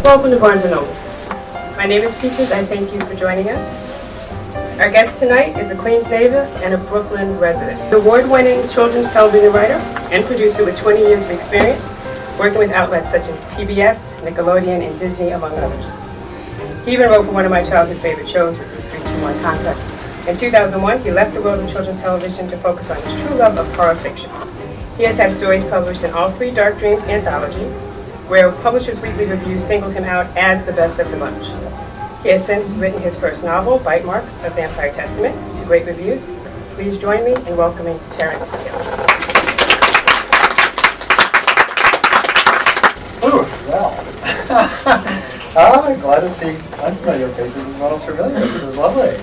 Welcome to Barnes & Noble. My name is Peaches. I thank you for joining us. Our guest tonight is a Queens native and a Brooklyn resident. The award-winning children's television writer and producer with 20 years of experience, working with outlets such as PBS, Nickelodeon, and Disney, among others. He even wrote for one of my childhood favorite shows, which was 3-2-1 Contact. In 2001, he left the world of children's television to focus on his true love of horror fiction. He has had stories published in all 3 Dark Dreams anthology, where Publishers Weekly Review singled him out as the best of the bunch. He has since written his first novel, Bite Marks, A Vampire Testament, to great reviews. Please join me in welcoming Terence. Ooh, well. I'm glad to see unfamiliar faces as well as familiar. This is lovely.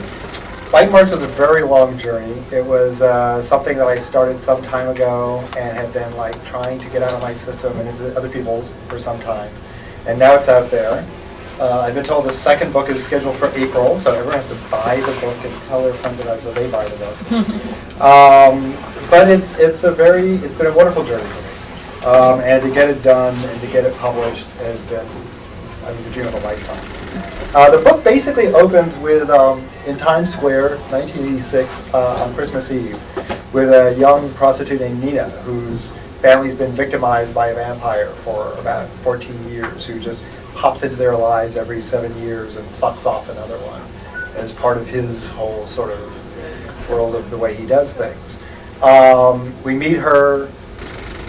Bite Marks was a very long journey. It was something that I started some time ago and have been trying to get out of my system and into other people's for some time. And now it's out there. I've been told the second book is scheduled for April, so everyone has to buy the book and tell their friends about it so they buy the book. But it's been a wonderful journey for me. And to get it done and to get it published has been the dream of a lifetime. The book basically opens with in Times Square, 1986, on Christmas Eve, with a young prostitute named Nina, whose family's been victimized by a vampire for about 14 years, who just hops into their lives every 7 years and plucks off another one as part of his whole sort of world of the way he does things. We meet her.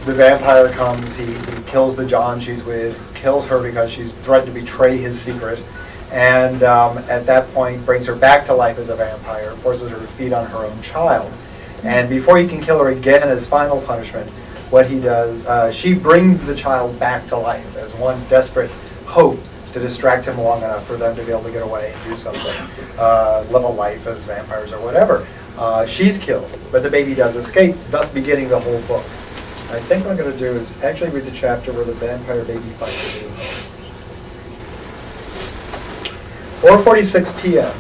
The vampire comes. He kills the John she's with, kills her because she's threatened to betray his secret, and at that point brings her back to life as a vampire, forces her to feed on her own child. And before he can kill her again as final punishment, what he does, she brings the child back to life as one desperate hope to distract him long enough for them to be able to get away and do something, live a life as vampires or whatever. She's killed, but the baby does escape, thus beginning the whole book. I think what I'm going to do is actually read the chapter where the vampire baby finds the baby. 4:46 p.m.,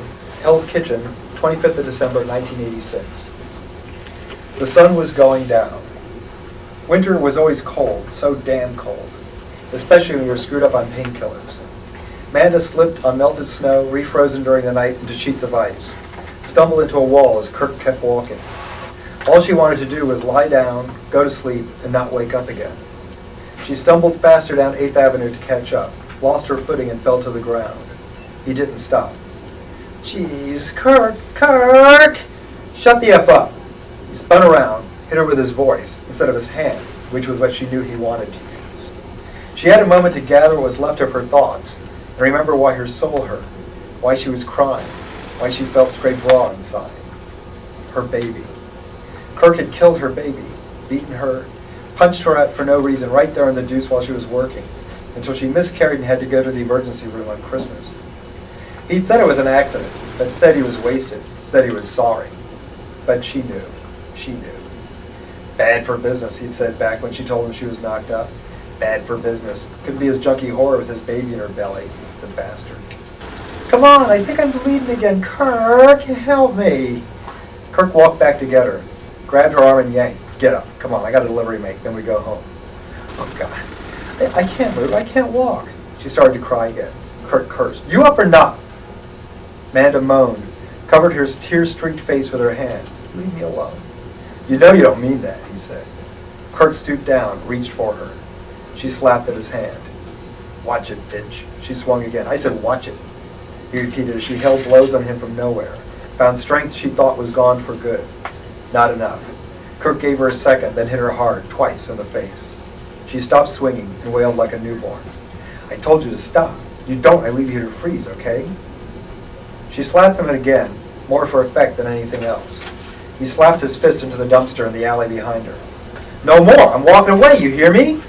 Hell's Kitchen, 25th of December, 1986. The sun was going down. Winter was always cold, so damn cold, especially when you were screwed up on painkillers. Amanda slipped on melted snow, refrozen during the night into sheets of ice, stumbled into a wall as Kirk kept walking. All she wanted to do was lie down, go to sleep, and not wake up again. She stumbled faster down 8th Avenue to catch up, lost her footing and fell to the ground. He didn't stop. "Jeez, Kirk! Shut the F up!" He spun around, hit her with his voice instead of his hand, which was what she knew he wanted to use. She had a moment to gather what was left of her thoughts and remember why her soul hurt, why she was crying, why she felt straight raw inside. Her baby. Kirk had killed her baby, beaten her, punched her out for no reason right there in the deuce while she was working, until she miscarried and had to go to the emergency room on Christmas. He'd said it was an accident, but said he was wasted, said he was sorry. But she knew. She knew. Bad for business, he said back when she told him she was knocked up. Bad for business. Could be his junkie whore with his baby in her belly, the bastard. "Come on, I think I'm bleeding again. Kirk, help me." Kirk walked back to get her, grabbed her arm and yanked. "Get up. Come on, I got a delivery to make, then we go home." "Oh, God. I can't move. I can't walk." She started to cry again. Kirk cursed. "You up or not?" Amanda moaned, covered her tear-streaked face with her hands. "Leave me alone." "You know you don't mean that," he said. Kirk stooped down, reached for her. She slapped at his hand. "Watch it, bitch." She swung again. "I said watch it," he repeated as she held blows on him from nowhere. Found strength she thought was gone for good. Not enough. Kirk gave her a second, then hit her hard, twice in the face. She stopped swinging and wailed like a newborn. "I told you to stop. You don't, I leave you to freeze, okay?" She slapped him again, more for effect than anything else. He slapped his fist into the dumpster in the alley behind her. "No more! I'm walking away, you hear me?"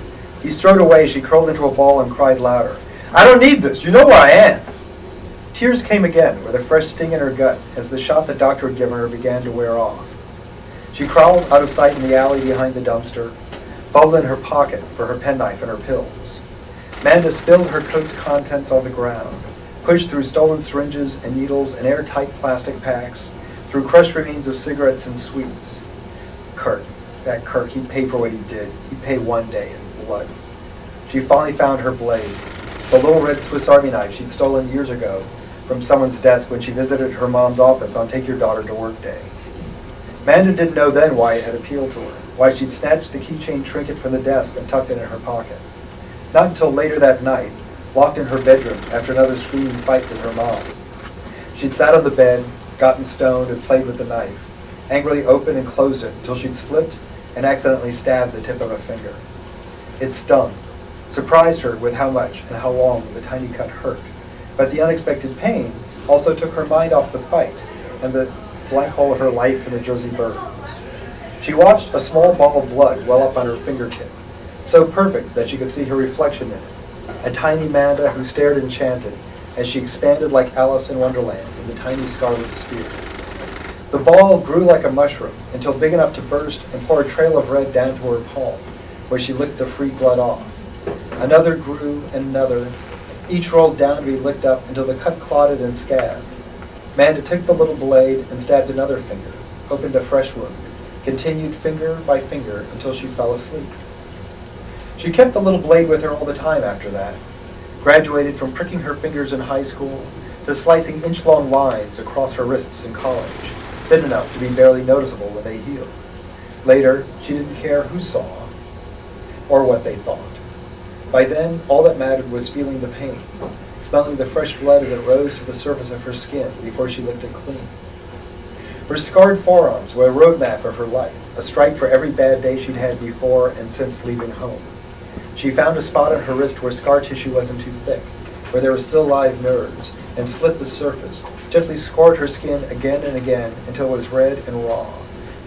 He strode away as she curled into a ball and cried louder. "I don't need this! You know where I am!" Tears came again, with a fresh sting in her gut, as the shot the doctor had given her began to wear off. She crawled out of sight in the alley behind the dumpster, fumbled in her pocket for her penknife and her pills. Amanda spilled her coat's contents on the ground, pushed through stolen syringes and needles and airtight plastic packs, through crushed remains of cigarettes and sweets. Kirk, that Kirk, he'd pay for what he did. He'd pay one day in blood. She finally found her blade. the little red Swiss Army knife she'd stolen years ago from someone's desk when she visited her mom's office on Take Your Daughter to Work Day. Amanda didn't know then why it had appealed to her, why she'd snatched the keychain trinket from the desk and tucked it in her pocket. Not until later that night, locked in her bedroom after another screaming fight with her mom. She'd sat on the bed, gotten stoned, and played with the knife, angrily opened and closed it until she'd slipped and accidentally stabbed the tip of a finger. It stung, surprised her with how much and how long the tiny cut hurt, but the unexpected pain also took her mind off the fight and the blank hole of her life in the Jersey burns. She watched a small ball of blood well up on her fingertip, so perfect that she could see her reflection in it, a tiny Amanda who stared enchanted as she expanded like Alice in Wonderland in the tiny scarlet sphere. The ball grew like a mushroom until big enough to burst and pour a trail of red down to her palm, where she licked the free blood off. Another grew and another, each rolled down to be licked up until the cut clotted and scabbed. Amanda took the little blade and stabbed another finger, opened a fresh wound, continued finger by finger until she fell asleep. She kept the little blade with her all the time after that, graduated from pricking her fingers in high school to slicing inch-long lines across her wrists in college, thin enough to be barely noticeable when they healed. Later, she didn't care who saw or what they thought. By then, all that mattered was feeling the pain, smelling the fresh blood as it rose to the surface of her skin before she licked it clean. Her scarred forearms were a roadmap of her life, a stripe for every bad day she'd had before and since leaving home. She found a spot on her wrist where scar tissue wasn't too thick, where there were still live nerves, and slit the surface, gently scored her skin again and again until it was red and raw,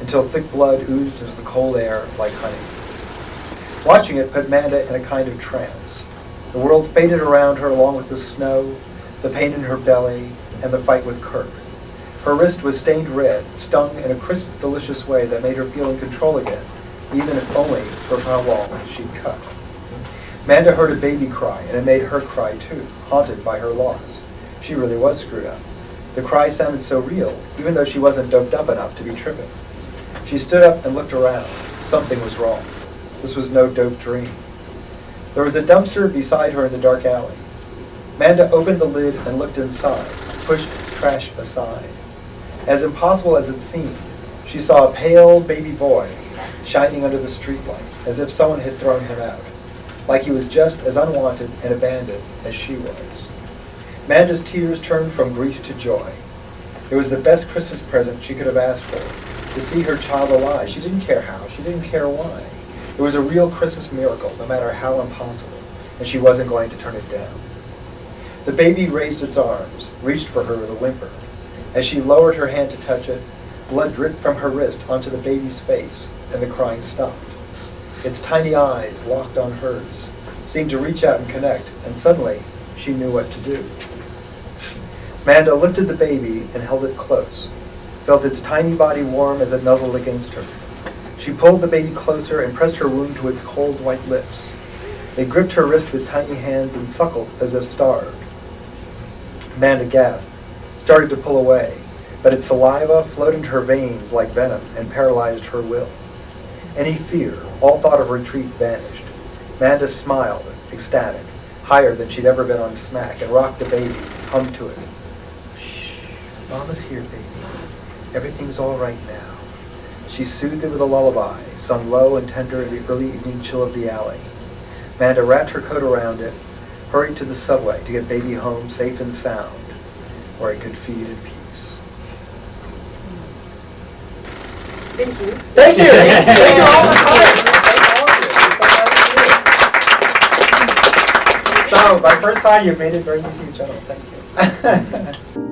until thick blood oozed into the cold air like honey. Watching it put Amanda in a kind of trance. The world faded around her along with the snow, the pain in her belly, and the fight with Kirk. Her wrist was stained red, stung in a crisp, delicious way that made her feel in control again, even if only for how long she'd cut. Amanda heard a baby cry, and it made her cry too, haunted by her loss. She really was screwed up. The cry sounded so real, even though she wasn't doped up enough to be tripping. She stood up and looked around. Something was wrong. This was no dope dream. There was a dumpster beside her in the dark alley. Amanda opened the lid and looked inside, pushed trash aside. As impossible as it seemed, she saw a pale baby boy shining under the streetlight, as if someone had thrown him out, like he was just as unwanted and abandoned as she was. Amanda's tears turned from grief to joy. It was the best Christmas present she could have asked for, to see her child alive. She didn't care how, she didn't care why. It was a real Christmas miracle, no matter how impossible, and she wasn't going to turn it down. The baby raised its arms, reached for her with a whimper. As she lowered her hand to touch it, blood dripped from her wrist onto the baby's face, and the crying stopped. Its tiny eyes, locked on hers, seemed to reach out and connect, and suddenly she knew what to do. Amanda lifted the baby and held it close, felt its tiny body warm as it nuzzled against her. She pulled the baby closer and pressed her wound to its cold white lips. They gripped her wrist with tiny hands and suckled as if starved. Amanda gasped, started to pull away, but its saliva flowed into her veins like venom and paralyzed her will. Any fear, all thought of retreat vanished. Amanda smiled, ecstatic, higher than she'd ever been on smack, and rocked the baby, hummed to it. Shh, Mama's here, baby. Everything's all right now. She soothed it with a lullaby, sung low and tender in the early evening chill of the alley. Amanda wrapped her coat around it, hurried to the subway to get baby home safe and sound, where it could feed in peace. Thank you. Thank you! Thank you all for coming! So, my first time, you made it very easy, gentlemen. Thank you.